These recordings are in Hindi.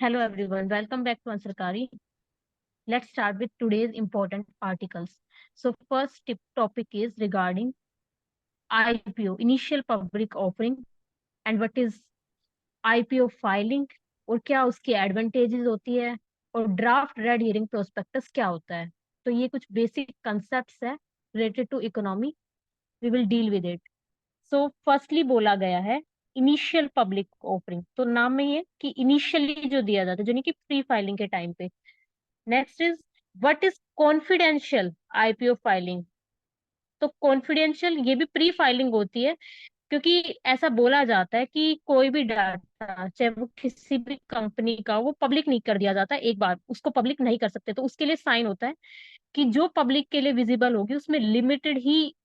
Hello everyone, welcome back to Ansarkari. Let's start with today's important articles. So first topic is regarding IPO, initial public offering, and what is IPO filing और क्या उसकी एडवांटेजेस होती है और ड्राफ्ट रेड हियरिंग प्रोस्पेक्टस क्या होता है. तो ये कुछ बेसिक कंसेप्ट्स है related to economy. We will deal with it. So firstly बोला गया है इनिशियल पब्लिक ऑफरिंग. तो नाम में ये कि इनिशियली जो दिया जाता है, जो नहीं कि प्री फाइलिंग के टाइम पे. Next is what is confidential IPO filing. तो कॉन्फिडेंशियल ये भी प्री फाइलिंग होती है, क्योंकि ऐसा बोला जाता है कि कोई भी डाटा चाहे वो किसी भी कंपनी का, वो पब्लिक नहीं कर दिया जाता एक बार, उसको पब्लिक नहीं कर सकते. तो उसके लिए साइन होता है कि जो पब्लिक के लिए विजिबल होगी उसमें लिमिटेड ही,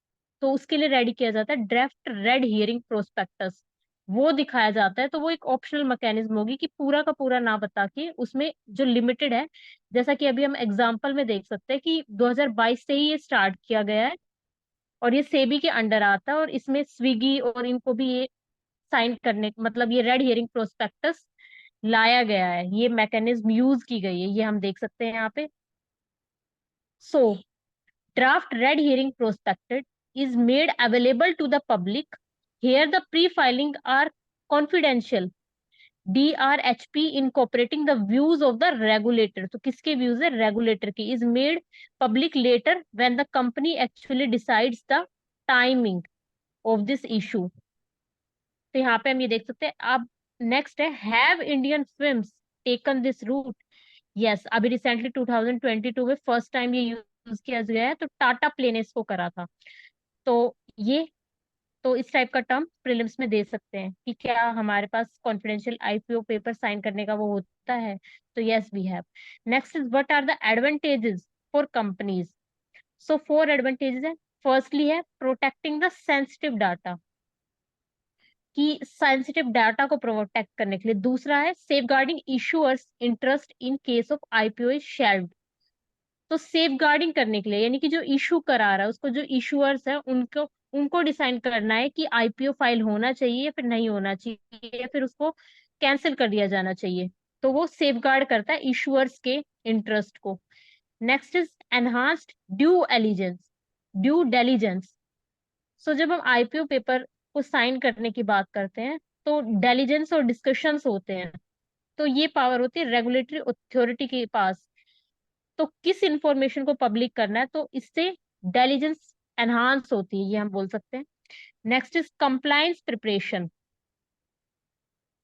तो उसके लिए रेडी किया जाता है ड्राफ्ट रेड हियरिंग प्रोस्पेक्टस. वो दिखाया जाता है. तो वो एक ऑप्शनल मैकेनिज्म होगी कि पूरा का पूरा ना बता के उसमें जो लिमिटेड है, जैसा कि अभी हम एग्जांपल में देख सकते हैं कि 2022 से ही ये स्टार्ट किया गया है और ये सेबी के अंडर आता है और इसमें स्विगी और इनको भी ये साइन करने, मतलब ये रेड हियरिंग प्रोस्पेक्टस लाया गया है, ये मैकेनिज्म यूज की गई है, ये हम देख सकते हैं यहाँ पे. सो draft red hearing prospectus is made available to the public. Here the pre-filing are confidential. DRHP incorporating the views of the regulator. तो किसके views है? Regulator की. Is made public later when the company actually decides the timing of this issue. तो यहाँ पे हम ये देख सकते हैं. अब नेक्स्ट है have Indian films taken this route. Yes, अभी रिसेंटली 2022 में फर्स्ट टाइम ये यूज किया गया है. तो टाटा प्ले ने इसको करा था. तो ये, तो इस टाइप का टर्म प्रीलिम्स में दे सकते हैं कि क्या हमारे पास कॉन्फिडेंशियल आईपीओ पेपर साइन करने का वो होता है. तो yes we have. Next is what are the advantages for companies. So four advantages है. फर्स्टली है प्रोटेक्टिंग द सेंसिटिव डाटा, कि सेंसिटिव डाटा को प्रोटेक्ट करने के लिए. दूसरा है safeguarding issuers interest in case of IPO is shelved. तो सेफ गार्डिंग करने के लिए, यानी कि जो इशू करा रहा है उसको, जो इशूअर्स है उनको उनको डिसाइड करना है कि आईपीओ फाइल होना चाहिए या फिर नहीं होना चाहिए, या फिर उसको कैंसिल कर दिया जाना चाहिए. तो वो सेफ गार्ड करता है इशूअर्स के इंटरेस्ट को. Next is enhanced due diligence, due diligence. So जब हम आईपीओ पेपर को साइन करने की बात करते हैं तो डेलिजेंस और डिस्कशंस होते हैं. तो ये पावर होती है रेगुलेटरी अथॉरिटी के पास. तो किस इंफॉर्मेशन को पब्लिक करना है, तो इससे डेलिजेंस एनहांस होती है, ये हम बोल सकते हैं. Next is compliance preparation.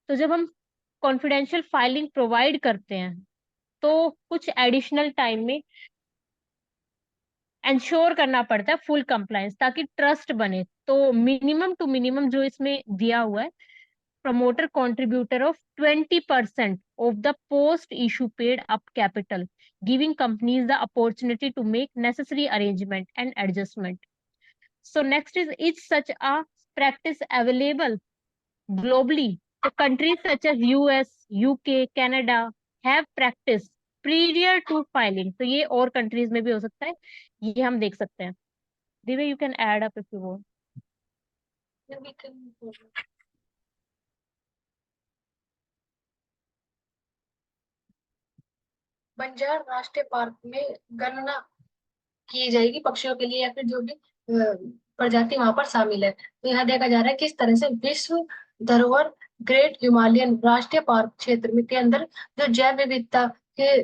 तो जब हम कॉन्फिडेंशियल फाइलिंग प्रोवाइड करते हैं तो कुछ एडिशनल टाइम में इंश्योर करना पड़ता है फुल कंप्लायंस, ताकि ट्रस्ट बने. तो मिनिमम टू मिनिमम जो इसमें दिया हुआ है, promoter contributor of 20% of the post issue paid up capital, giving companies the opportunity to make necessary arrangement and adjustment. So next is such a practice available globally? So countries such as US, UK, Canada have practice prior to filing. तो ये और कंट्रीज में भी हो सकता है, ये हम देख सकते हैं. Divya, you can add up if you want. Banjar राष्ट्रीय पार्क में गणना की जाएगी पक्षियों के लिए या फिर जो भी प्रजाति वहां पर शामिल है. तो यहाँ देखा जा रहा है किस तरह से विश्व धरोहर ग्रेट हिमालयन राष्ट्रीय पार्क क्षेत्र में के अंदर जो जैव विविधता के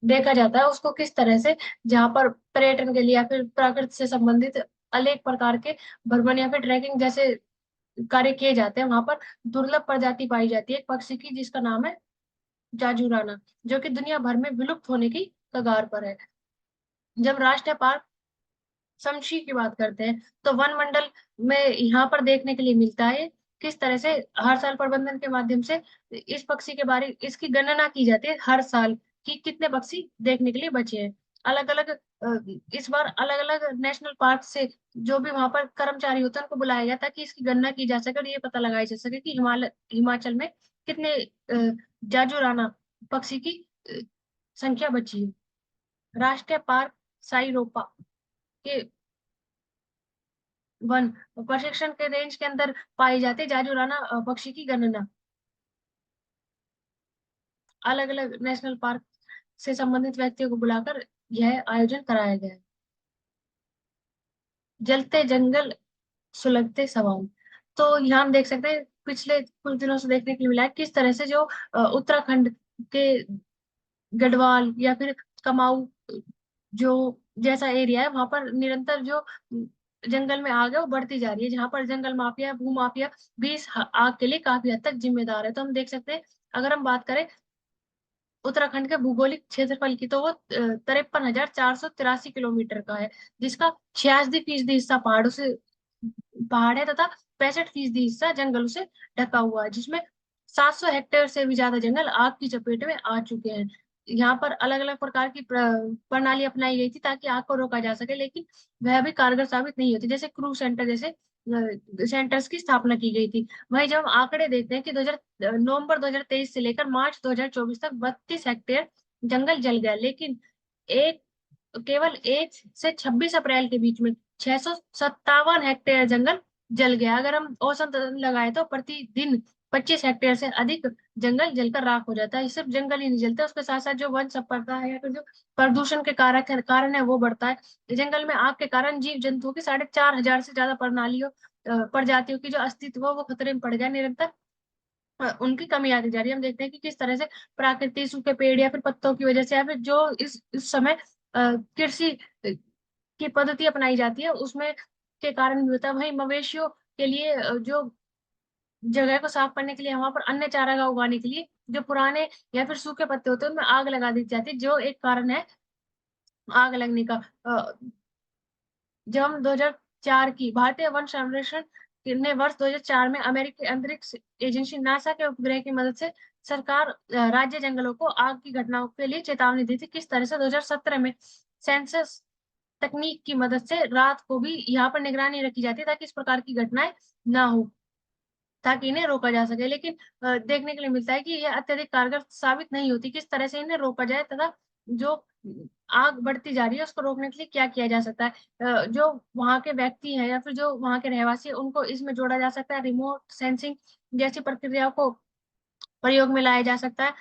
देखा जाता है उसको किस तरह से, जहाँ पर पर्यटन के लिए या फिर प्रकृति से संबंधित अनेक प्रकार के भ्रमण या फिर ट्रैकिंग जैसे कार्य किए जाते हैं. वहां पर दुर्लभ प्रजाति पाई जाती है एक पक्षी की जिसका नाम है जाजूराना, जो कि दुनिया भर में विलुप्त होने की कगार पर है. जब राष्ट्रीय पार्क समशी की बात करते हैं तो वन मंडल में यहाँ पर देखने के लिए मिलता है किस तरह से हर साल प्रबंधन के माध्यम से इस पक्षी के बारे इसकी गणना की जाती है हर साल कि कितने पक्षी देखने के लिए बचे हैं. अलग अलग इस बार अलग अलग नेशनल पार्क से जो भी वहां पर कर्मचारी होते हैं उनको बुलाया गया ताकि इसकी गणना की जा सके और ये पता लगाया जा सके कि हिमाचल में कितने जाजूराना पक्षी की संख्या बची है. राष्ट्रीय पार्क साइरोपा के वन प्रशिक्षण के रेंज के अंदर पाई जाती जाजूराना पक्षी की गणना. अलग अलग नेशनल पार्क से संबंधित व्यक्तियों को बुलाकर यह आयोजन कराया गया है। जलते जंगल सुलगते सवाल। तो यहाँ हम देख सकते हैं पिछले कुछ दिनों से देखने के लिए मिला है किस तरह से जो उत्तराखंड के गढ़वाल या फिर कमाऊ जो जैसा एरिया है वहां पर निरंतर जो जंगल में आग है वो बढ़ती जा रही है, जहां पर जंगल माफिया भू माफिया भी इस आग के लिए काफी हद तक जिम्मेदार है। तो हम देख सकते हैं अगर हम बात करें उत्तराखंड के भौगोलिक क्षेत्रफल की तो वो 53,483 किलोमीटर का है, जिसका 86% हिस्सा पहाड़ों से पहाड़ है तथा 65% हिस्सा जंगलों से ढका हुआ है, जिसमें 700 हेक्टेयर से भी ज्यादा जंगल आग की चपेट में आ चुके हैं। यहाँ पर अलग अलग प्रकार की प्रणाली अपनाई गई थी ताकि आग को रोका जा सके, लेकिन वह भी कारगर साबित नहीं होती। जैसे क्रू सेंटर जैसे सेंटर्स की स्थापना की गई थी। वहीं जब हम आंकड़े देखते हैं कि 2000 नवंबर 2023 से लेकर मार्च 2024 तक 32 हेक्टेयर जंगल जल गया, लेकिन एक केवल 1 से 26 अप्रैल के बीच में 657 हेक्टेयर जंगल जल गया। अगर हम औसत लगाए तो प्रतिदिन 25 हेक्टेयर से अधिक जंगल जलकर राख हो जाता है। सिर्फ जंगल ही नहीं जलता, उसके साथ साथ जो वन संपदा है या फिर जो प्रदूषण के कारण है वो बढ़ता है। जंगल में आग के कारण जीव जंतुओं की 4,500 से ज्यादा प्रणालियों प्रजातियों की जो अस्तित्व है वो खतरे में पड़ गया। निरंतर उनकी कमी आती जा रही है। हम देखते हैं कि किस तरह से प्राकृतिक सूखे पेड़ या फिर पत्तों की वजह से या फिर जो इस समय कृषि की पद्धति अपनाई जाती है उसमें के कारण भी होता है। वहीं मवेशियों के लिए जो जगह को साफ करने के लिए वहां पर अन्य चारागाह उगाने के लिए जो पुराने या फिर सूखे पत्ते होते हैं उनमें आग लगा दी जाती है, जो एक कारण है आग लगने का। जब हम 2004 की भारतीय वन सर्वेक्षण ने वर्ष 2004 में अमेरिकी अंतरिक्ष एजेंसी नासा के उपग्रह की मदद से सरकार राज्य जंगलों को आग की घटनाओं के लिए चेतावनी दी थी। किस तरह से 2017 में सेंसस तकनीक की मदद से रात को भी यहाँ पर निगरानी रखी जाती है ताकि इस प्रकार की घटनाएं ना हो, ताकि इन्हें रोका जा सके। लेकिन देखने के लिए मिलता है कि यह अत्यधिक कारगर साबित नहीं होती। किस तरह से इन्हें रोका जाए तथा जो आग बढ़ती जा रही है उसको रोकने के लिए क्या किया जा सकता है। जो वहाँ के व्यक्ति हैं या फिर जो वहाँ के रहवासी हैं उनको इसमें जोड़ा जा सकता है। रिमोट सेंसिंग जैसी प्रक्रियाओं को प्रयोग में लाया जा सकता है।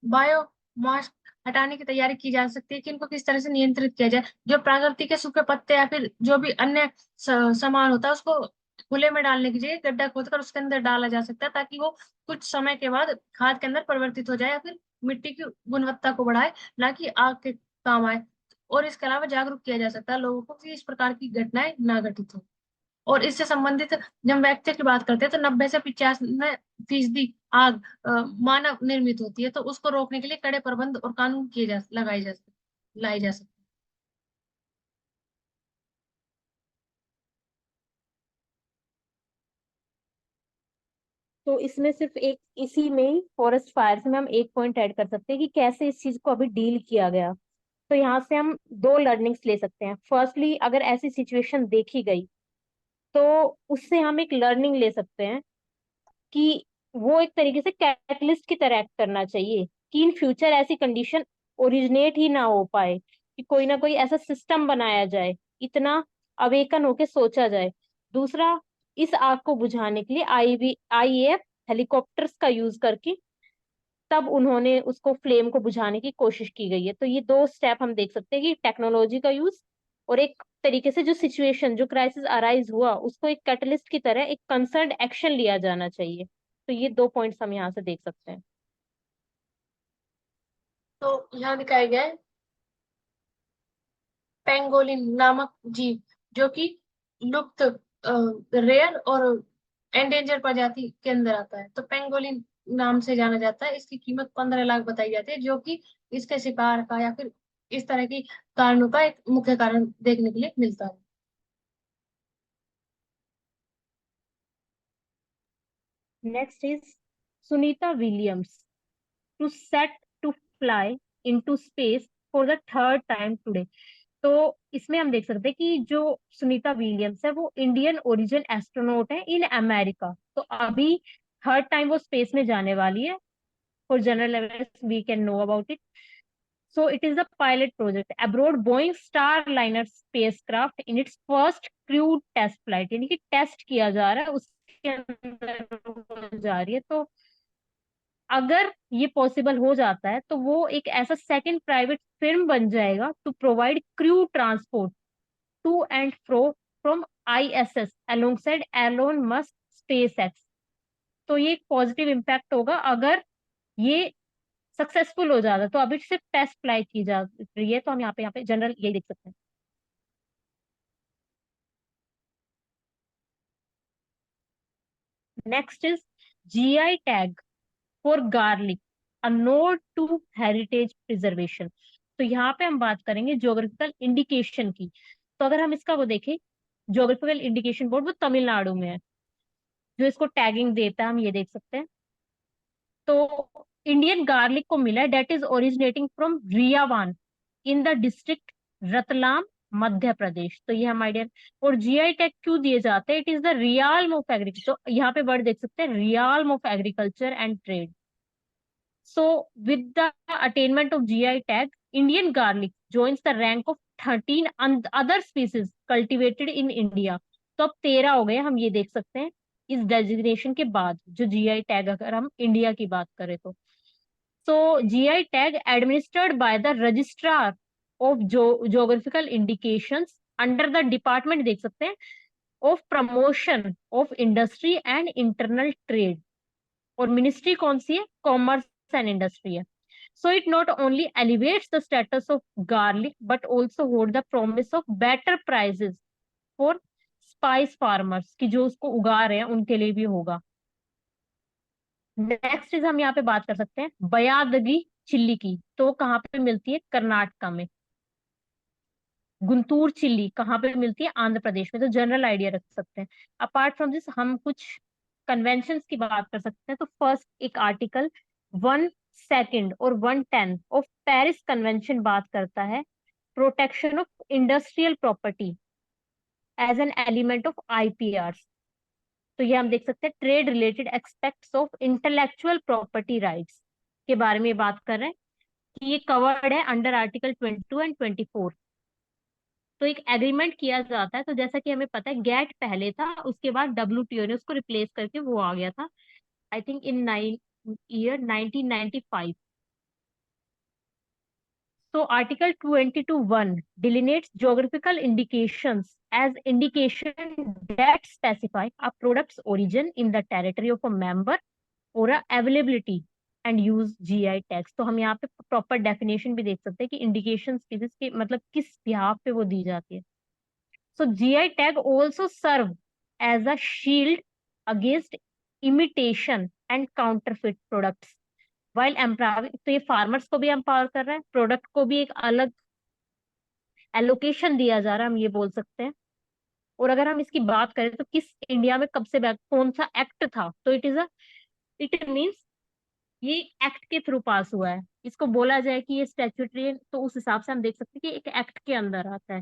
बायो मास हटाने की तैयारी की जा सकती है कि इनको किस तरह से नियंत्रित किया जाए। जो प्रकृति के सूखे पत्ते या फिर जो भी अन्य सामान होता है उसको खुले में डालने की जगह गड्ढा खोदकर उसके अंदर डाला जा सकता है ताकि वो कुछ समय के बाद खाद के अंदर परिवर्तित हो जाए या फिर मिट्टी की गुणवत्ता को बढ़ाए, ना कि आग के काम आए। और इसके अलावा जागरूक किया जा सकता है लोगों को कि इस प्रकार की घटनाएं ना घटित हो। और इससे संबंधित जब व्यक्तियों की बात करते हैं तो 90 से 95% आग मानव निर्मित होती है, तो उसको रोकने के लिए कड़े प्रबंध और कानून किए जा लगाए जा लाए जा सकते तो इसमें सिर्फ एक इसी में ही फॉरेस्ट फायर में हम एक पॉइंट ऐड कर सकते हैं कि कैसे इस चीज को अभी डील किया गया। तो यहाँ से हम दो लर्निंग्स ले सकते हैं। फर्स्टली, अगर ऐसी सिचुएशन देखी गई तो उससे हम एक लर्निंग ले सकते हैं कि वो एक तरीके से कैटलिस्ट की तरह एक्ट करना चाहिए कि इन फ्यूचर ऐसी कंडीशन ओरिजिनेट ही ना हो पाए, कि कोई ना कोई ऐसा सिस्टम बनाया जाए, इतना अवेकन होके सोचा जाए। दूसरा, इस आग को बुझाने के लिए आईएएफ हेलीकॉप्टर्स का यूज करके तब उन्होंने उसको फ्लेम को बुझाने की कोशिश की गई है। तो ये दो स्टेप हम देख सकते हैं कि टेक्नोलॉजी का यूज और एक तरीके से जो सिचुएशन जो क्राइसिस अराइज हुआ उसको एक कैटलिस्ट की तरह एक कंसर्न्ड एक्शन लिया जाना चाहिए। तो ये दो पॉइंट्स हम यहाँ से देख सकते हैं। हैं। तो यहाँ दिखाया गया है पेंगोलिन नामक जीव जो कि लुप्त रेयर और एंडेंजर प्रजाति के अंदर आता है। तो पेंगोलिन नाम से जाना जाता है। इसकी कीमत 15 लाख बताई जाती है, जो कि इसके शिकार का या फिर इस तरह की कारणों का एक मुख्य कारण देखने के लिए मिलता है। Next is Sunita Williams to set to fly into space for the third time today. तो इसमें हम देख सकते हैं कि जो सुनीता विलियम्स है वो इंडियन ओरिजिन एस्ट्रोनॉट है इन अमेरिका। तो अभी थर्ड टाइम वो स्पेस में जाने वाली है। For general awareness we can know about it. So it is a pilot project aboard Boeing Starliner spacecraft in its first crewed test flight, यानी कि टेस्ट किया जा रहा है उसके अंदर वो जा रही है। तो अगर ये पॉसिबल हो जाता है तो वो एक ऐसा सेकंड प्राइवेट फिर्म बन जाएगा to provide crew transport to and fro from ISS alongside Elon Musk SpaceX. तो ये एक पॉजिटिव इम्पैक्ट होगा अगर ये सक्सेसफुल हो जाता है। तो अभी सिर्फ टेस्ट फ्लाइट की जा रही है, तो हम यहाँ पे जनरल यही देख सकते हैं। Next is GI tag for garlic, a nod to heritage preservation. तो यहाँ पे हम बात करेंगे ज्योग्राफिकल इंडिकेशन की। तो अगर हम इसका वो देखें, ज्योग्राफिकल इंडिकेशन बोर्ड वो तमिलनाडु में है जो इसको टैगिंग देता है, हम ये देख सकते हैं। तो इंडियन गार्लिक को मिला है that is originating from Riawan in the district Ratlam, Madhya Pradesh. तो ये हम आइडिया। और जीआई टैग क्यों दिए जाते हैं? It is the realm of agriculture. तो यहाँ पे वर्ड देख सकते हैं, realm of agriculture and trade. So, with the attainment of GI tag, Indian garlic joins the rank of 13 other species cultivated in India. तो अब 13 हो गए, हम ये देख सकते हैं इस डेजिग्नेशन के बाद जो जीआई टैग, अगर हम इंडिया की बात करें तो। So GI tag administered by the registrar of geographical indications under the department, देख सकते हैं, of promotion of industry and internal trade. और मिनिस्ट्री कौन सी है? कॉमर्स एंड इंडस्ट्री है। So it not only elevates the status of garlic but also hold the promise of better prices for spice farmers, की जो उसको उगा रहे हैं उनके लिए भी होगा। नेक्स्ट इज हम यहाँ पे बात कर सकते हैं बयादगी चिल्ली की। तो कहाँ पे मिलती है? कर्नाटका में। गुंटूर चिल्ली कहाँ पे मिलती है? आंध्र प्रदेश में। तो जनरल आइडिया रख सकते हैं। अपार्ट फ्रॉम दिस हम कुछ कन्वेंशन की बात कर सकते हैं। तो फर्स्ट एक आर्टिकल 1 2 और 1 10 ऑफ पेरिस कन्वेंशन बात करता है protection of industrial property as an element of IPR. तो ये हम देख सकते हैं trade related expects of intellectual property rights के बारे में बात कर रहे हैं कि ये कवर्ड है अंडर आर्टिकल 22 एंड 24। तो एक एग्रीमेंट किया जाता है। तो जैसा कि हमें पता है गैट पहले था, उसके बाद डब्ल्यूटीओ ने उसको रिप्लेस करके वो आ गया था, I think in 1995। So Article 22(1) delineates geographical indications as indication that specify a product's origin in the territory of a member or a availability and use GI tags। तो हम यहाँ पे प्रॉपर डेफिनेशन भी देख सकते हैं कि इंडिकेशन स्पीसीज के मतलब किस बिहाफ पे वो दी जाती है। So GI tag also serve as a shield against imitation and counterfeit products while empowering। तो ये फार्मर्स को भी एम्पावर कर रहा है, प्रोडक्ट को भी एक अलग एलोकेशन दिया जा रहा है, हम ये बोल सकते हैं। और अगर हम इसकी बात करें तो किस इंडिया में कब से कौन सा एक्ट था? तो इट मीन्स ये एक्ट के थ्रू पास हुआ है। इसको बोला जाए कि ये स्टैट्यूटरी, तो उस हिसाब से हम देख सकते हैं कि एक एक्ट के अंदर आता है।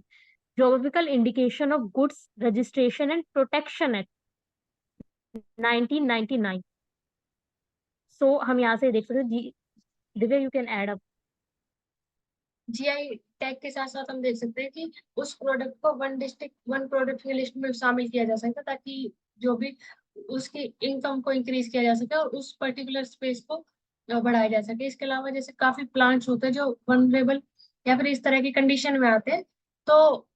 Geographical indication of goods registration and protection act 1999। So हम यहाँ से देख सकते हैं जी। Divya, you can add up. GI tag के साथ साथ हम देख सकते हैं कि उस प्रोडक्ट को वन डिस्ट्रिक्ट वन प्रोडक्ट की लिस्ट में शामिल किया जा सकता है, ताकि जो भी उसकी इनकम को इंक्रीज किया जा सके और उस पर्टिकुलर स्पेस को बढ़ाया जा सके। इसके अलावा जैसे काफी प्लांट्स होते हैं जो वनरेबल या फिर इस तरह की कंडीशन में आते हैं, तो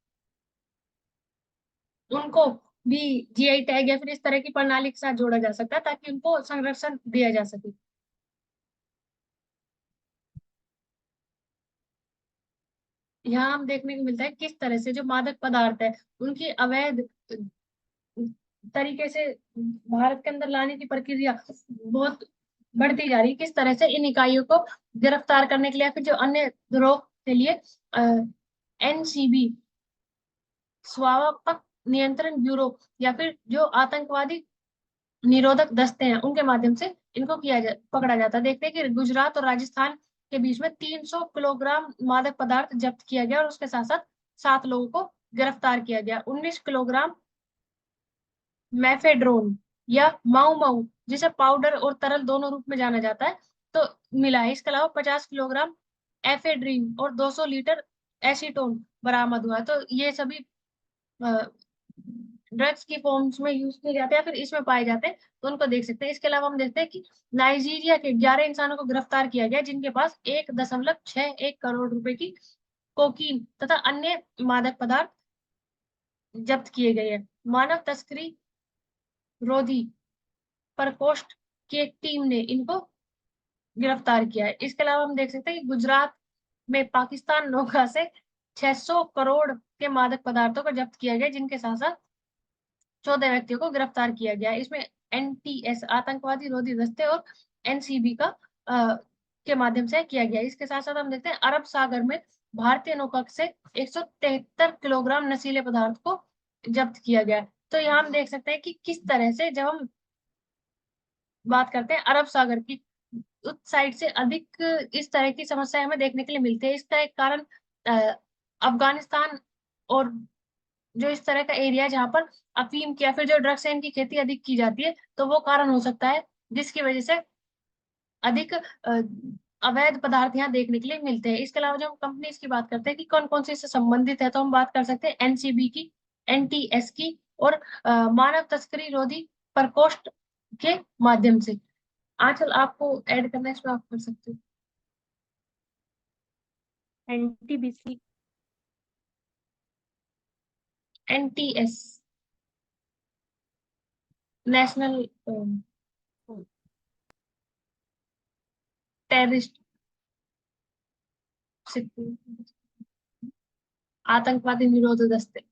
उनको भी जीआई टैग या फिर इस तरह की प्रणाली के साथ जोड़ा जा सकता है ताकि उनको संरक्षण दिया जा सके। यहाँ हम देखने को मिलता है किस तरह से जो मादक पदार्थ है उनकी अवैध तरीके से भारत के अंदर लाने की प्रक्रिया बहुत बढ़ती जा रही है। किस तरह से इन इकाइयों को गिरफ्तार करने के लिए या फिर जो अन्य गिरोह के लिए एनसीबी स्वास्थ्य नियंत्रण ब्यूरो या फिर जो आतंकवादी निरोधक दस्ते हैं उनके माध्यम से इनको पकड़ा जाता है। देखते हैं कि गुजरात और राजस्थान के बीच में 300 किलोग्राम मादक पदार्थ जब्त किया गया और उसके साथ साथ 7 लोगों को गिरफ्तार किया गया। 19 किलोग्राम मैफेड्रोन या माऊ माऊ, जिसे पाउडर और तरल दोनों रूप में जाना जाता है, तो मिला है। इसके अलावा 50 किलोग्राम एफेड्रीन और 200 लीटर एसीटोन बरामद हुआ है। तो ये सभी ड्रग्स की फॉर्म्स में यूज किए जाते हैं या फिर इसमें पाए जाते हैं, तो उनको देख सकते हैं। इसके अलावा हम देखते हैं कि नाइजीरिया के 11 इंसानों को गिरफ्तार किया गया जिनके पास 1.61 करोड़ रुपए की कोकीन तथा अन्य मादक पदार्थ जब्त किए गए हैं। मानव तस्करी रोधी प्रकोष्ठ की एक टीम ने इनको गिरफ्तार किया है। इसके अलावा हम देख सकते हैं कि गुजरात में पाकिस्तान नौका से 600 करोड़ के मादक पदार्थों को जब्त किया गया जिनके साथ साथ 14 व्यक्तियों को गिरफ्तार किया गया। इसमें एनटीएस आतंकवादी रोधी दस्ते और एनसीबी का के माध्यम से किया गया। इसके साथ साथ हम देखते हैं अरब सागर में भारतीय नौका से 173 किलोग्राम नशीले पदार्थ को जब्त किया गया। तो यहाँ हम देख सकते हैं कि किस तरह से जब हम बात करते हैं अरब सागर की, उस साइड से अधिक इस तरह की समस्या हमें देखने के लिए मिलती है। इसका एक कारण अफगानिस्तान और जो इस तरह का एरिया है जहाँ पर अफीम की या फिर जो ड्रग्स एंड की खेती अधिक की जाती है, तो वो कारण हो सकता है जिसकी वजह से अधिक अवैध पदार्थ यहाँ देखने के लिए मिलते हैं। इसके अलावा जब हम कंपनीज की बात करते हैं कि कौन कौन से इससे संबंधित है, तो हम बात कर सकते हैं एनसीबी की, एनटीएस की और मानव तस्करी रोधी प्रकोष्ठ के माध्यम से। आंचल, आपको ऐड करना है इसमें, आप कर सकते हो। एनटीबीसी, एनटीएस नेशनल टेररिस्ट आतंकवादी निरोध दस्ते।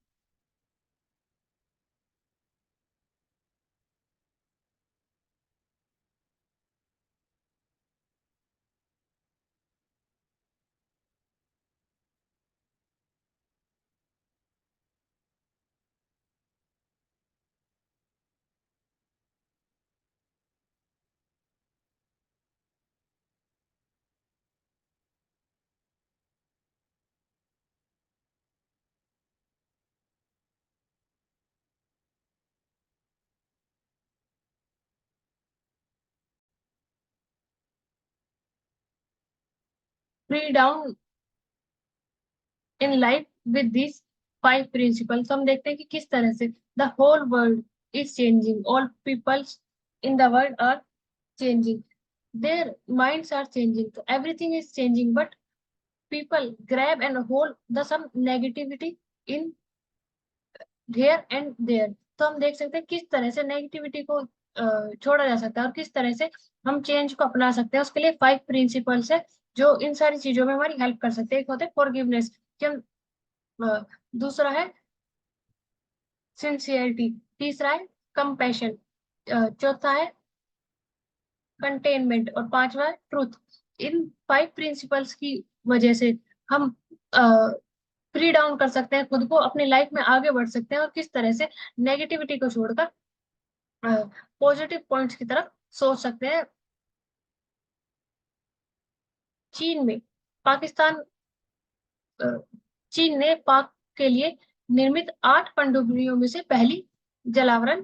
Free down in life with this 5 principles. हम देखते हैं कि किस तरह से the whole world is changing, all peoples in the world are changing, their minds are changing, so everything is changing, but people grab and hold the some negativity in here and there। तो हम देख सकते हैं किस तरह से नेगेटिविटी को छोड़ा जा सकता है और किस तरह से हम चेंज को अपना सकते हैं। उसके लिए 5 प्रिंसिपल्स है जो इन सारी चीजों में हमारी हेल्प कर सकते हैं। एक होते हैं फॉरगिवनेस, कि हम दूसरा है सिंसियरिटी, तीसरा है कंपैशन, चौथा है कंटेनमेंट और पांचवा है ट्रूथ। इन 5 प्रिंसिपल्स की वजह से हम फ्री डाउन कर सकते हैं खुद को, अपनी लाइफ में आगे बढ़ सकते हैं और किस तरह से नेगेटिविटी को छोड़कर पॉजिटिव पॉइंट्स की तरफ सोच सकते हैं। चीन में पाकिस्तान अ, चीन ने पाक के लिए निर्मित 8 पनडुब्बियों में से पहली जलावरण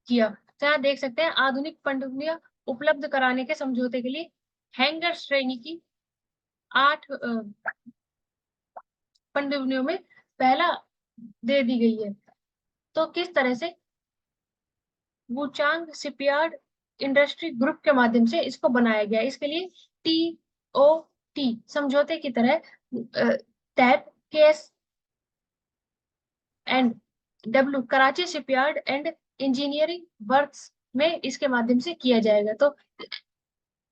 किया। तो यहाँ देख सकते हैं आधुनिक पनडुब्बियां उपलब्ध कराने के समझौते के लिए हैंगर श्रेणी की 8 पनडुब्बियों में पहला दे दी गई है। तो किस तरह से वुचांग शिपयार्ड इंडस्ट्री ग्रुप के माध्यम से इसको बनाया गया। इसके लिए TOT समझौते की तरह तहत KSW Karachi shipyard and engineering works में इसके माध्यम से किया जाएगा। तो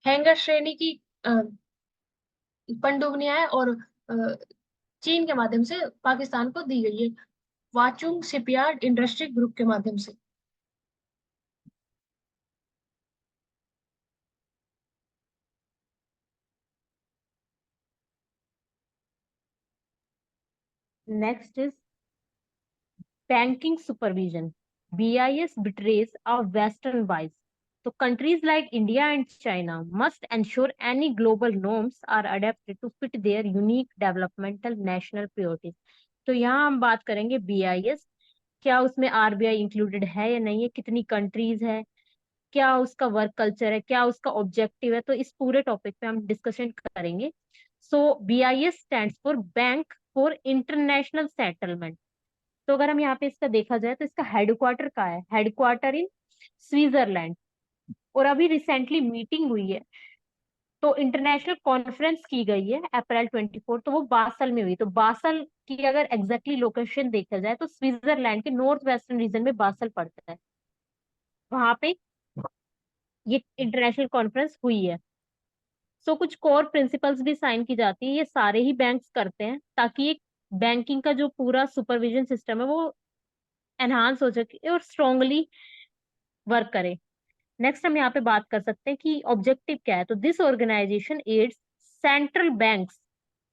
हैंगर श्रेणी की पनडुब्बियां है और चीन के माध्यम से पाकिस्तान को दी गई है, वाचुंग शिपयार्ड इंडस्ट्री ग्रुप के माध्यम से। Next is banking supervision. BIS betrays a Western bias. So countries like India and China must ensure any global norms are adapted to fit their unique developmental national priorities. तो यहाँ हम बात करेंगे BIS, क्या उसमें RBI इंक्लूडेड है या नहीं है, कितनी कंट्रीज है, क्या उसका वर्क कल्चर है, क्या उसका ऑब्जेक्टिव है, तो इस पूरे टॉपिक पे हम डिस्कशन करेंगे। सो BIS stands for bank for international settlement. तो अगर हम यहाँ पे इसका देखा जाए तो इसका हेडक्वार्टर कहाँ है, हेडक्वार्टर इन स्विट्जरलैंड। और अभी रिसेंटली मीटिंग हुई है, तो इंटरनेशनल कॉन्फ्रेंस की गई है अप्रैल 24, तो वो बासल में हुई। तो बासल की अगर एग्जैक्टली लोकेशन देखा जाए तो स्विट्जरलैंड के नॉर्थ वेस्टर्न रीजन में बासल पड़ता है, वहां पे ये इंटरनेशनल कॉन्फ्रेंस हुई है। सो कुछ कोर प्रिंसिपल्स भी साइन की जाती है, ये सारे ही बैंक्स करते हैं ताकि एक बैंकिंग का जो पूरा सुपरविजन सिस्टम है वो एनहांस हो सके और स्ट्रांगली वर्क करे। नेक्स्ट हम यहाँ पे बात कर सकते हैं कि ऑब्जेक्टिव क्या है। तो this organization aids central banks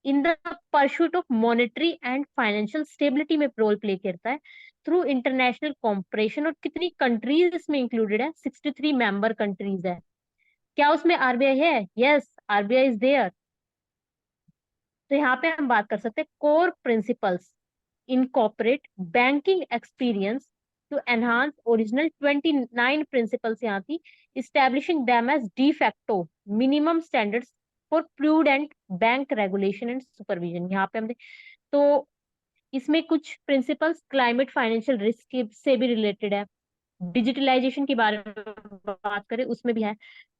in the pursuit of monetary and financial stability में रोल प्ले करता है थ्रू इंटरनेशनल कॉम्परेशन। और कितनी कंट्रीज इसमें इंक्लूडेड है, 63 मेंबर कंट्रीज है। क्या उसमें आरबीआई है? Yes, RBI is there. तो यहाँ पे हम बात कर सकते हैं core principles incorporate banking experience to enhance original 29 principles यहाँ थी, establishing them as de facto minimum standards for prudent bank regulation and supervision. यहाँ पे हम तो इसमें कुछ प्रिंसिपल्स क्लाइमेट फाइनेंशियल रिस्क से भी रिलेटेड है, डिजिटलाइजेशन के बारे में बात करें उसमें भी है,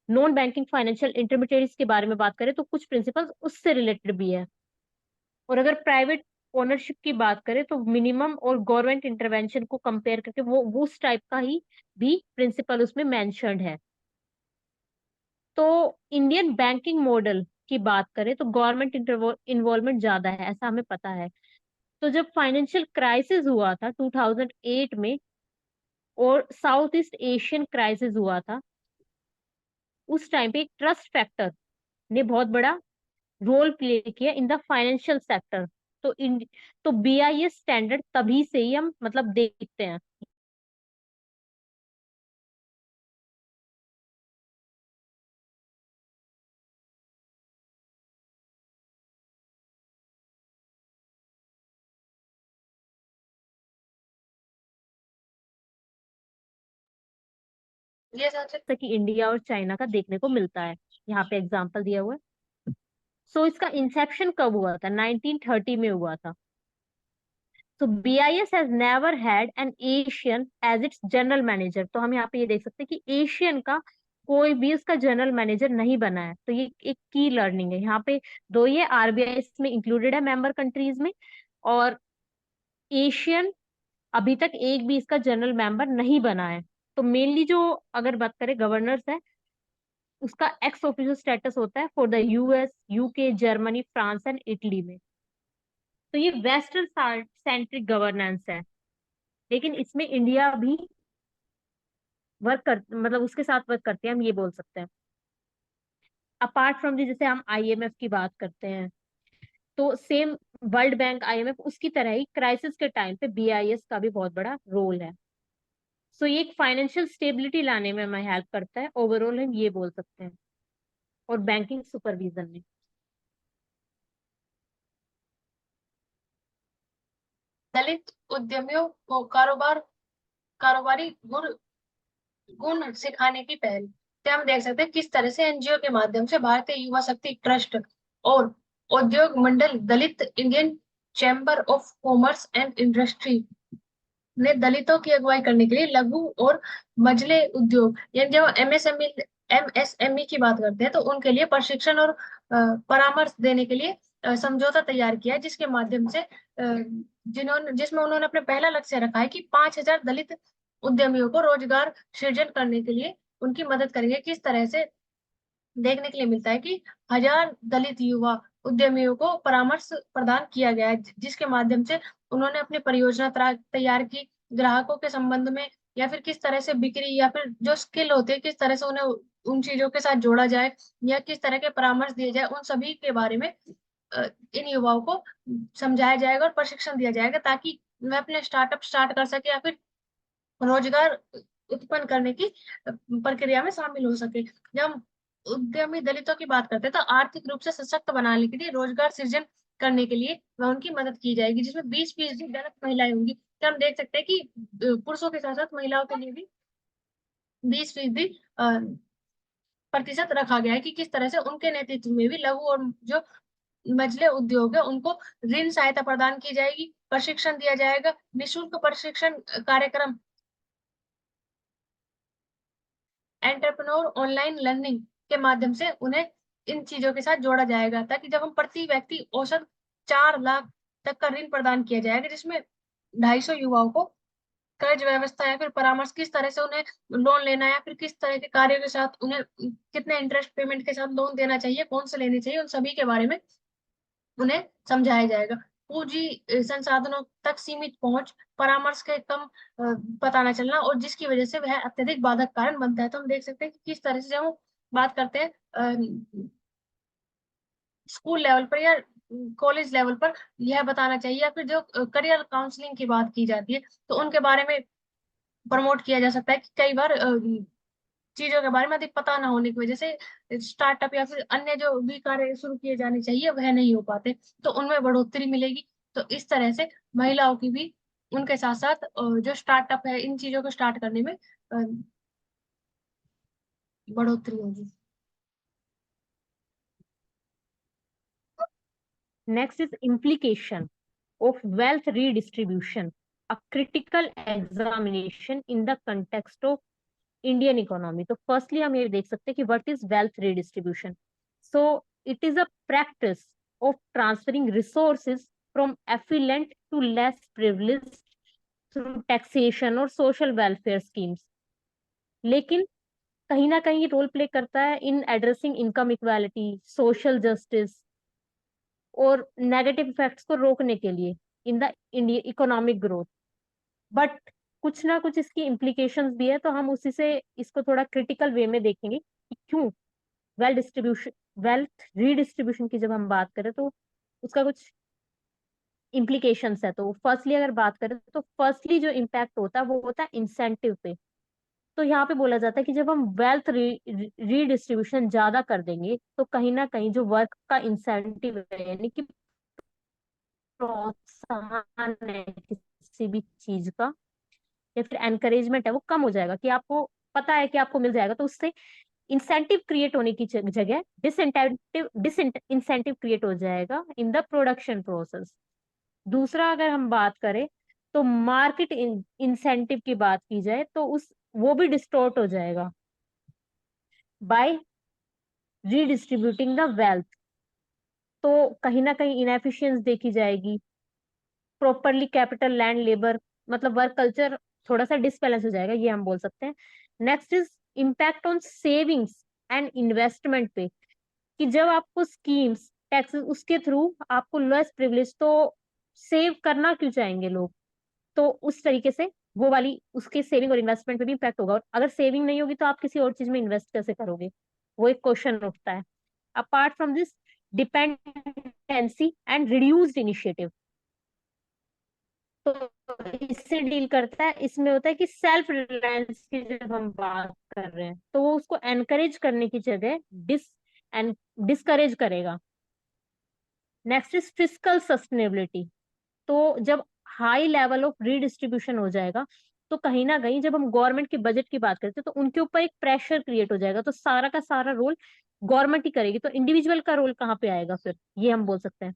नॉन बैंकिंग फाइनेंशियल इंटरमीडिएट्स के बारे में बात करें तो कुछ प्रिंसिपल्स उससे रिलेटेड भी है। और अगर प्राइवेट ओनरशिप की बात करें तो मिनिमम और गवर्नमेंट इंटरवेंशन को कंपेयर करके वो उस टाइप का ही भी प्रिंसिपल उसमें मेंशन्ड है। तो इंडियन बैंकिंग मॉडल की बात करें तो गवर्नमेंट इन्वॉल्वमेंट ज्यादा है, ऐसा हमें पता है। तो जब फाइनेंशियल क्राइसिस हुआ था 2008 में और साउथ ईस्ट एशियन क्राइसिस हुआ था, उस टाइम पे एक ट्रस्ट फैक्टर ने बहुत बड़ा रोल प्ले किया इन द फाइनेंशियल सेक्टर। तो तो बीआईएस स्टैंडर्ड तभी से ही हम मतलब देखते हैं। ये सबसे जैसा कि इंडिया और चाइना का देखने को मिलता है, यहाँ पे एग्जांपल दिया हुआ है। सो इसका इंसेप्शन कब हुआ था? 1930 में हुआ था। तो BIS has never had an Asian as its general manager. तो हम यहाँ पे ये देख सकते हैं कि एशियन का कोई भी उसका जनरल मैनेजर नहीं बना है। तो ये एक की लर्निंग है यहाँ पे। दो ये आरबीआई इसमें इंक्लूडेड है मेंबर कंट्रीज में, और एशियन अभी तक एक भी इसका जनरल मेंबर नहीं बना है। तो मेनली जो अगर बात करें गवर्नर्स है, उसका एक्स ऑफिशियल स्टेटस होता है for the US, UK, Germany, France and Italy में। तो ये वेस्टर्न सेंट्रिक गवर्नेंस है, लेकिन इसमें इंडिया भी वर्क कर मतलब उसके साथ वर्क करते हैं, हम ये बोल सकते हैं। अपार्ट फ्रॉम दी, जैसे हम आईएमएफ की बात करते हैं तो सेम वर्ल्ड बैंक आईएमएफ उसकी तरह ही क्राइसिस के टाइम पे बीआईएस का भी बहुत बड़ा रोल है। सो ये एक फाइनेंशियल स्टेबिलिटी लाने में हमें हेल्प करता है, ओवरऑल हम ये बोल सकते हैं, और बैंकिंग सुपरविजन में। दलित उद्यमियों को कारोबारी गुण गुण सिखाने की पहल। तो हम देख सकते हैं किस तरह से एनजीओ के माध्यम से भारतीय युवा शक्ति ट्रस्ट और उद्योग मंडल Dalit Indian chamber of commerce and industry ने दलितों की अगुवाई करने के लिए लघु और मझले उद्योग यानी जब एमएसएमई की बात करते हैं तो उनके लिए प्रशिक्षण और परामर्श देने के लिए समझौता तैयार किया है, जिसके माध्यम से जिसमें उन्होंने अपने पहला लक्ष्य रखा है कि 5,000 दलित उद्यमियों को रोजगार सृजन करने के लिए उनकी मदद करेंगे। किस तरह से देखने के लिए मिलता है कि 1,000 दलित युवा उद्यमियों को परामर्श प्रदान किया गया है, जिसके माध्यम से उन्होंने अपनी परियोजना तैयार की ग्राहकों के संबंध में, या फिर किस तरह से बिक्री या फिर जो स्किल होते हैं किस तरह से उन्हें उन चीजों के साथ जोड़ा जाए या किस तरह के परामर्श दिए जाए, उन सभी के बारे में इन युवाओं को समझाया जाएगा और प्रशिक्षण दिया जाएगा ताकि वे अपने स्टार्टअप स्टार्ट कर सके या फिर रोजगार उत्पन्न करने की प्रक्रिया में शामिल हो सके। जब हम उद्यमी दलितों की बात करते हैं तो आर्थिक रूप से सशक्त बनाने के लिए रोजगार सृजन करने के लिए वह उनकी मदद की जाएगी, जिसमें 20% दलित महिलाएं होंगी। तो हम देख सकते हैं कि पुरुषों के साथ साथ महिलाओं के लिए भी 20% प्रतिशत रखा गया है कि किस तरह से उनके नेतृत्व में भी लघु और जो मझले उद्योग है उनको ऋण सहायता प्रदान की जाएगी, प्रशिक्षण दिया जाएगा, निःशुल्क प्रशिक्षण कार्यक्रम, एंटरप्रेन्योर ऑनलाइन लर्निंग के माध्यम से उन्हें इन चीजों के साथ जोड़ा जाएगा, ताकि जब हम प्रति व्यक्ति औसत 4 लाख तक का ऋण प्रदान किया जाएगा, जिसमें 250 युवाओं को कर्ज व्यवस्था या फिर परामर्श किस तरह से उन्हें लोन लेना है, या फिर किस तरह के कार्यों के साथ उन्हें कितने इंटरेस्ट पेमेंट के साथ लोन देना चाहिए, कौन से लेने चाहिए, उन सभी के बारे में उन्हें समझाया जाएगा। पूंजी संसाधनों तक सीमित पहुंच, परामर्श के कम पता न चलना, और जिसकी वजह से वह अत्यधिक बाधक कारण बनता है। तो हम देख सकते हैं कि किस तरह से जब हम बात करते हैं स्कूल लेवल पर या कॉलेज लेवल पर, यह बताना चाहिए, या फिर जो करियर काउंसलिंग की बात की जाती है तो उनके बारे में प्रमोट किया जा सकता है कि कई बार चीजों के बारे में अधिक पता ना होने की वजह से स्टार्टअप या फिर अन्य जो भी कार्य शुरू किए जाने चाहिए वह नहीं हो पाते, तो उनमें बढ़ोतरी मिलेगी। तो इस तरह से महिलाओं की भी उनके साथ साथ जो स्टार्टअप है इन चीजों को स्टार्ट करने में बढ़ोतरी होगी। Next is implication of wealth redistribution, a critical examination in the context of Indian economy. तो firstly हम ये देख सकते हैं कि what is wealth redistribution? So it is a practice of transferring resources from affluent to less privileged through taxation और social welfare schemes. लेकिन कहीं ना कहीं रोल प्ले करता है in addressing income equality, social justice और नेगेटिव इफेक्ट्स को रोकने के लिए in the India economic growth. But कुछ ना कुछ इसकी इम्प्लीकेशंस भी है, तो हम उसी से इसको थोड़ा क्रिटिकल वे में देखेंगे कि क्यों वेल्थ रीडिस्ट्रीब्यूशन की जब हम बात करें तो उसका कुछ इम्प्लीकेशंस है। तो फर्स्टली अगर बात करें तो फर्स्टली जो इम्पैक्ट होता है वो होता है इंसेंटिव पे। तो यहाँ पे बोला जाता है कि जब हम वेल्थ रीडिस्ट्रीब्यूशन ज्यादा कर देंगे तो कहीं ना कहीं जो वर्क का इंसेंटिव है, यानी कि प्रोत्साहन है किसी भी चीज का या फिर एनकरेजमेंट है, वो कम हो जाएगा। कि आपको पता है कि आपको मिल जाएगा, तो उससे इंसेंटिव क्रिएट होने की जगह डिसइंसेंटिव क्रिएट हो जाएगा इन द प्रोडक्शन प्रोसेस। दूसरा अगर हम बात करें तो मार्केट इंसेंटिव की बात की जाए तो उस वो भी डिस्टॉर्ट हो जाएगा बाय रीडिस्ट्रीब्यूटिंग द वेल्थ। तो कहीं ना कहीं इनएफिशिएंस देखी जाएगी, प्रॉपरली कैपिटल लैंड लेबर मतलब वर्क कल्चर थोड़ा सा डिसबैलेंस हो जाएगा, ये हम बोल सकते हैं। Next is impact on savings and investment पे, कि जब आपको स्कीम्स टैक्स उसके थ्रू आपको लेस प्रिविलेज, तो सेव करना क्यों चाहेंगे लोग, तो उस तरीके से वो वाली उसके सेविंग और इन्वेस्टमेंट पे भी इम्पैक्ट होगा। और अगर सेविंग नहीं होगी तो आप किसी और चीज में इन्वेस्ट कैसे करोगे, वो एक क्वेश्चन उठता है। Apart from this dependency and reduced initiative, तो इससे डील करता है। इसमें होता है कि सेल्फ रिलायंस की जब हम बात कर रहे हैं तो वो उसको एनकरेज करने की जगह एंड डिस्करेज करेगा। Next is physical sustainability. तो जब हाई लेवल ऑफ रीडिस्ट्रीब्यूशन हो जाएगा तो कहीं ना कहीं जब हम गवर्नमेंट के बजट की बात करते हैं तो उनके ऊपर एक प्रेशर क्रिएट हो जाएगा, तो सारा का सारा रोल गवर्नमेंट ही करेगी, तो इंडिविजुअल का रोल कहाँ पे आएगा फिर, ये हम बोल सकते हैं।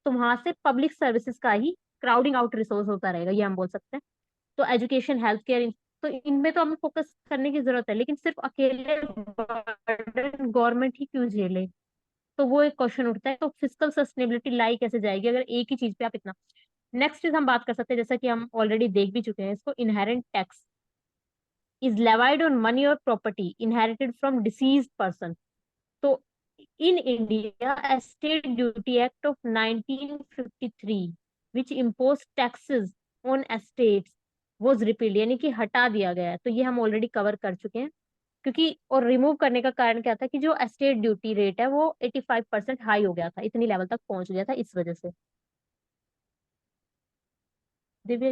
तो वहां से पब्लिक सर्विसेज का ही क्राउडिंग आउट रिसोर्स होता रहेगा, ये हम बोल सकते हैं। तो एजुकेशन, हेल्थ केयर, तो इनमें तो हमें फोकस करने की जरूरत है, लेकिन सिर्फ अकेले गवर्नमेंट ही क्यों झेले, तो वो एक क्वेश्चन उठता है। तो फिजिकल सस्टेनेबिलिटी लाई कैसे जाएगी अगर एक ही चीज पे आप इतना। नेक्स्ट चीज हम बात कर सकते हैं, जैसा कि हम ऑलरेडी देख भी चुके हैं इसको, inherent tax is levied on money और property inherited from deceased person. तो in India estate duty act of 1953 which impose taxes on estates was repealed, यानी कि हटा दिया गया है। तो ये हम ऑलरेडी कवर कर चुके हैं, क्योंकि और रिमूव करने का कारण क्या था कि जो एस्टेट ड्यूटी रेट है वो 85% हाई हो गया था, इतनी लेवल तक पहुंच गया था इस वजह से। दिव्या।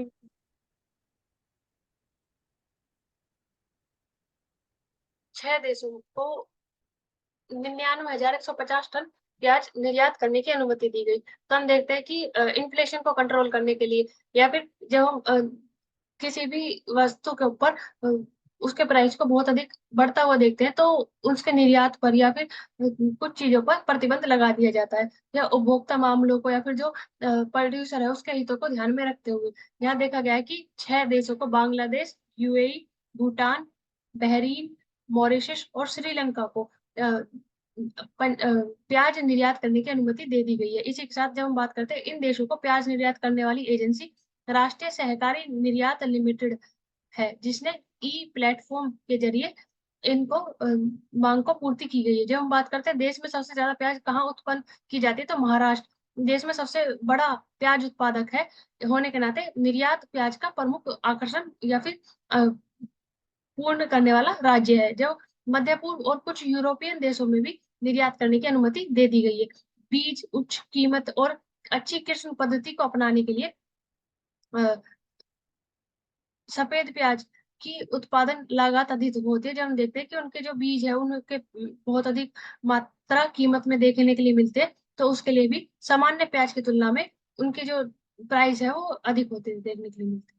6 देशों को 99,150 टन प्याज निर्यात करने की अनुमति दी गई। तो हम देखते हैं कि इन्फ्लेशन को कंट्रोल करने के लिए, या फिर जब हम किसी भी वस्तु के ऊपर उसके प्राइस को बहुत अधिक बढ़ता हुआ देखते हैं, तो उसके निर्यात पर या फिर कुछ चीजों पर प्रतिबंध लगा दिया जाता है, या उपभोक्ता मामलों को या फिर जो प्रोड्यूसर है उसके हितों को ध्यान में रखते हुए यहाँ देखा गया है कि 6 देशों को, Bangladesh, UAE, Bhutan, Bahrain, Mauritius और श्रीलंका को प्याज निर्यात करने की अनुमति दे दी गई है। इसी के साथ जब हम बात करते हैं इन देशों को, प्याज निर्यात करने वाली एजेंसी राष्ट्रीय सहकारी निर्यात लिमिटेड है, जिसने ई प्लेटफॉर्म के जरिए इनको मांग को पूर्ति की गई है। जब हम बात करते हैं देश में सबसे ज्यादा प्याज कहाँ उत्पन्न की जाती है, तो महाराष्ट्र देश में सबसे बड़ा प्याज उत्पादक है होने के नाते निर्यात प्याज का प्रमुख आकर्षण या फिर पूर्ण करने वाला राज्य है। जो मध्य पूर्व और कुछ यूरोपियन देशों में भी निर्यात करने की अनुमति दे दी गई है। बीज, उच्च कीमत और अच्छी कृषि पद्धति को अपनाने के लिए सफेद प्याज की उत्पादन लागत अधिक होती है। जब हम देखते हैं कि उनके जो बीज है उनके बहुत अधिक मात्रा कीमत में देखने के लिए मिलते हैं, तो उसके लिए भी सामान्य प्याज की तुलना में उनके जो प्राइस है वो अधिक होते हैं, देखने के लिए मिलते हैं।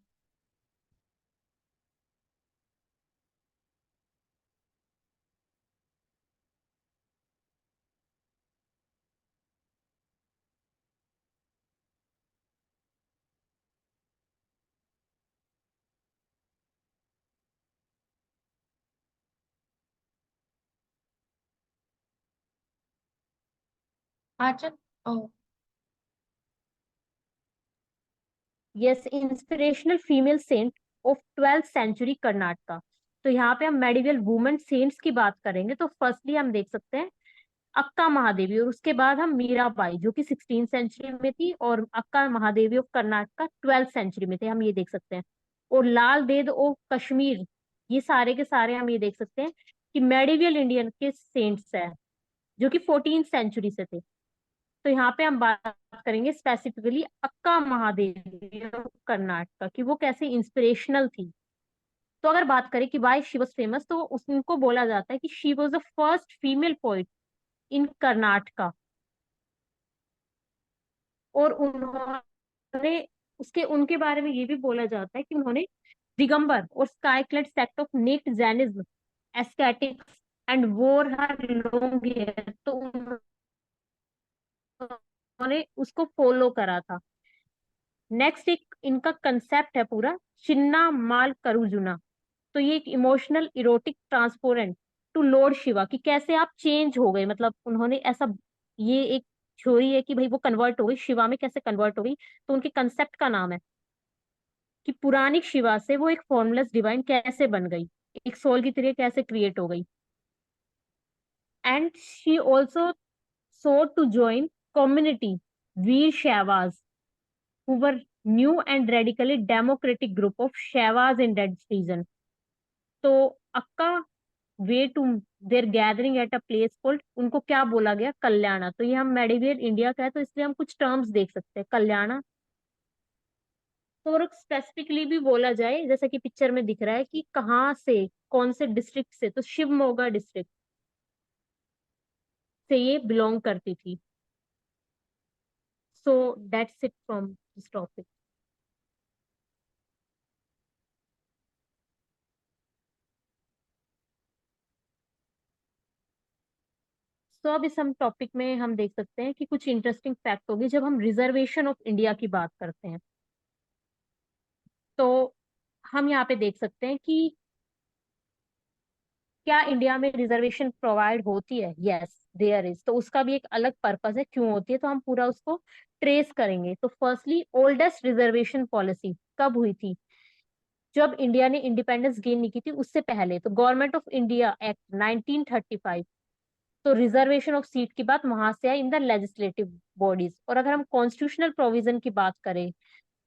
हाँ चल। Yes, inspirational female saint of 12th century Karnataka. तो यहाँ पे हम मेडिवल वुमेन सेंट्स की बात करेंगे, तो फर्स्टली हम देख सकते हैं अक्का महादेवी, और उसके बाद हम मीराबाई जो कि 16th सेंचुरी में थी, और अक्का Mahadevi of Karnataka 12th century में थे, हम ये देख सकते हैं। और लाल देद ऑफ कश्मीर, ये सारे के सारे हम ये देख सकते हैं कि मेडिवल इंडियन के सेंट्स हैं जो कि 14th सेंचुरी से थे। तो यहाँ पे हम बात करेंगे स्पेसिफिकली अक्का महादेवी ऑफ कर्नाटका की, वो कैसे इंस्पिरेशनल थी। तो अगर बात करें कि वाई शी वॉज फेमस, तो उनको बोला जाता है कि she was the first female poet in Karnataka. और उन्होंने उसके उनके बारे में ये भी बोला जाता है कि उन्होंने दिगंबर और skyclad sect of naked Jainism ascetics and wore her long hair, तो उन्होंने उसको फॉलो करा था। नेक्स्ट एक इनका कंसेप्ट है पूरा, चिन्ना माल करुजुना। तो ये एक emotional erotic transparent to lord Shiva, कि कैसे आप चेंज हो गए, मतलब उन्होंने ऐसा, ये एक थ्योरी है कि भाई वो कन्वर्ट हो गई शिवा में, कैसे कन्वर्ट हो गई। तो उनके कंसेप्ट का नाम है कि पुरानी शिवा से वो एक फॉर्मलेस डिवाइन कैसे बन गई, एक सोल की तरह कैसे क्रिएट हो गई। And she also sought to join community Veer Shaivas who were new and radically democratic group of Shaivas in that region. तो Akka way to their gathering at a place called, उनको क्या बोला गया, कल्याणा। तो ये हम मेडिवेल इंडिया का है, तो इसलिए हम कुछ टर्म्स देख सकते हैं, कल्याणा। तो और स्पेसिफिकली भी बोला जाए, जैसा कि पिक्चर में दिख रहा है कि कहाँ से, कौन से डिस्ट्रिक्ट से, तो शिवमोगा डिस्ट्रिक्ट से ये बिलोंग करती थी। So that's it from this topic. तो अब इस हम टॉपिक में हम देख सकते हैं कि कुछ इंटरेस्टिंग फैक्ट होगी जब हम रिजर्वेशन ऑफ इंडिया की बात करते हैं। तो हम यहाँ पे देख सकते हैं कि क्या इंडिया में रिजर्वेशन प्रोवाइड होती है। Yes there is. तो उसका भी एक अलग पर्पस है क्यों होती है, तो हम पूरा उसको ट्रेस करेंगे। तो फर्स्टली ओल्डेस्ट रिजर्वेशन पॉलिसी कब हुई थी, जब इंडिया ने इंडिपेंडेंस गेन नहीं की थी उससे पहले। तो गवर्नमेंट ऑफ इंडिया एक्ट 1935। तो रिजर्वेशन ऑफ सीट की बात वहां से आई इन द लेजिस्लेटिव बॉडीज। और अगर हम कॉन्स्टिट्यूशनल प्रोविजन की बात करें,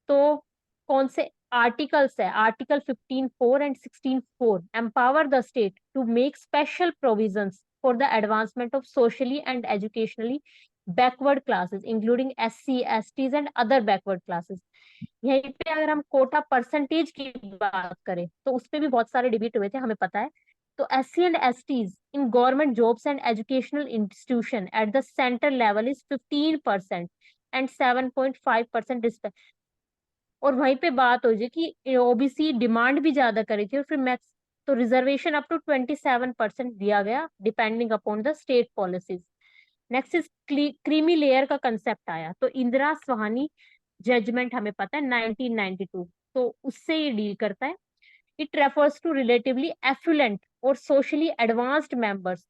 तो कौन से आर्टिकल्स है, article 15(4) and 16(4) empower the state to make special provisions for the advancement of socially and educationally backward classes including SC STs and other backward classes. यहीं पे अगर हम कोटा परसेंटेज की बात करें, तो उस पे भी बहुत सारे डिबेट हुए थे, हमें पता है। तो SC and STs in government jobs and educational institution at the centre level is 15% and 7.5%। और वहीं पे बात हो जाए कि OBC डिमांड भी ज्यादा करी थी, और फिर मैक्स तो रिजर्वेशन अप टू 27% दिया गया depending upon the state policies. Next is creamy layer का कंसेप्ट आया। तो इंदिरा स्वाहानी जजमेंट हमें पता है 1992, तो उससे ये डील करता है। It refers to relatively affluent और सोशली एडवांस्ड मेंबर्स